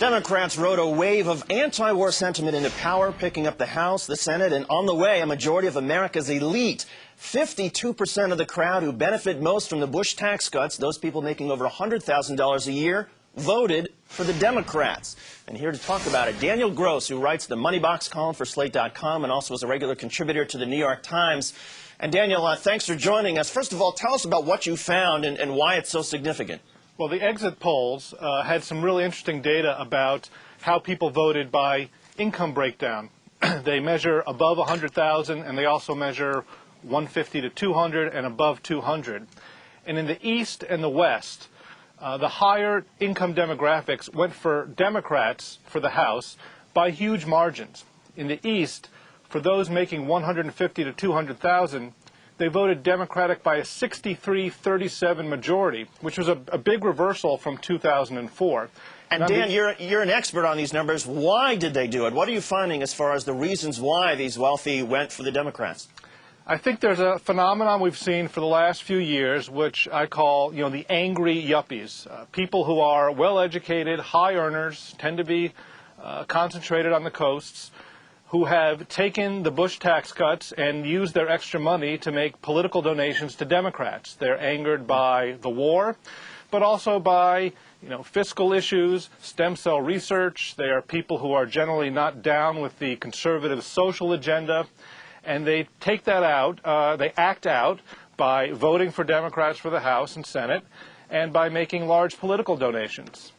Democrats rode a wave of anti-war sentiment into power, picking up the House, the Senate, and on the way, a majority of America's elite. 52% of the crowd who benefit most from the Bush tax cuts, those people making over $100,000 a year, voted for the Democrats. And here to talk about it, Daniel Gross, who writes the Money Box column for Slate.com and also is a regular contributor to the New York Times. And Daniel, thanks for joining us. First of all, tell us about what you found and why it's so significant. Well, the exit polls had some really interesting data about how people voted by income breakdown. They measure above 100,000 and they also measure 150 to 200 and above 200. And in the East and the West, the higher income demographics went for Democrats for the House by huge margins. In the East, for those making 150 to 200,000, they voted Democratic by a 63-37 majority, which was a big reversal from 2004. And Dan, you're an expert on these numbers. Why did they do it? What are you finding as far as the reasons why these wealthy went for the Democrats? I think there's a phenomenon we've seen for the last few years, which I call, the angry yuppies. People who are well-educated, high earners, tend to be concentrated on the coasts, who have taken the Bush tax cuts and used their extra money to make political donations to Democrats. They're angered by the war, but also by fiscal issues, stem cell research. They are people who are generally not down with the conservative social agenda, and they take that out, they act out by voting for Democrats for the House and Senate and by making large political donations.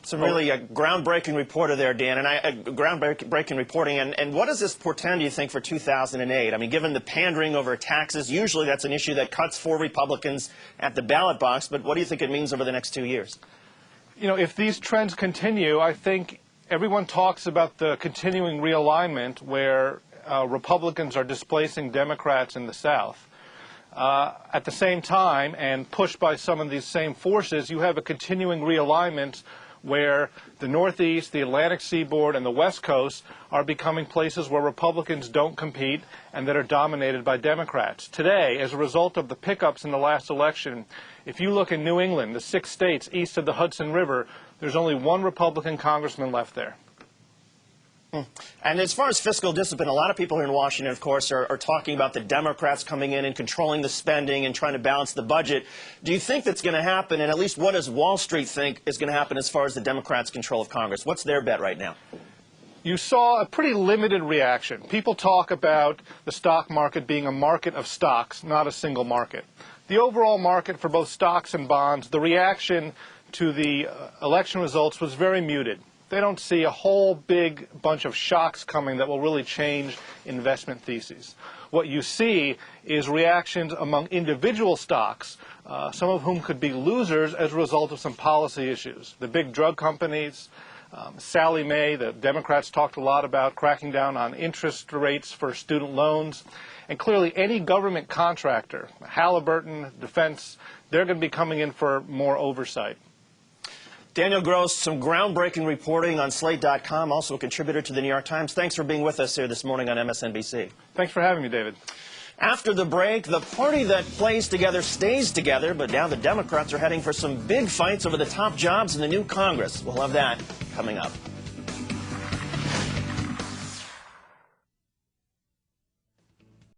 Some really groundbreaking reporter there, Dan, and groundbreaking reporting. And what does this portend, do you think, for 2008? I mean, given the pandering over taxes, usually that's an issue that cuts for Republicans at the ballot box. But what do you think it means over the next 2 years? If these trends continue, I think everyone talks about the continuing realignment where Republicans are displacing Democrats in the South. At the same time, and pushed by some of these same forces, you have a continuing realignment where the Northeast, the Atlantic Seaboard, and the West Coast are becoming places where Republicans don't compete and that are dominated by Democrats. Today, as a result of the pickups in the last election, if you look in New England, the 6 states east of the Hudson River, there's only one Republican congressman left there. And as far as fiscal discipline, a lot of people here in Washington, of course, are talking about the Democrats coming in and controlling the spending and trying to balance the budget. Do you think that's going to happen? And at least what does Wall Street think is going to happen as far as the Democrats' control of Congress? What's their bet right now? You saw a pretty limited reaction. People talk about the stock market being a market of stocks, not a single market. The overall market for both stocks and bonds, the reaction to the election results was very muted. They don't see a whole big bunch of shocks coming that will really change investment theses. What you see is reactions among individual stocks, some of whom could be losers as a result of some policy issues. The big drug companies, Sallie Mae, the Democrats talked a lot about cracking down on interest rates for student loans. And clearly any government contractor, Halliburton, Defense, they're going to be coming in for more oversight. Daniel Gross, some groundbreaking reporting on Slate.com, also a contributor to the New York Times. Thanks for being with us here this morning on MSNBC. Thanks for having me, David. After the break, the party that plays together stays together, but now the Democrats are heading for some big fights over the top jobs in the new Congress. We'll have that coming up.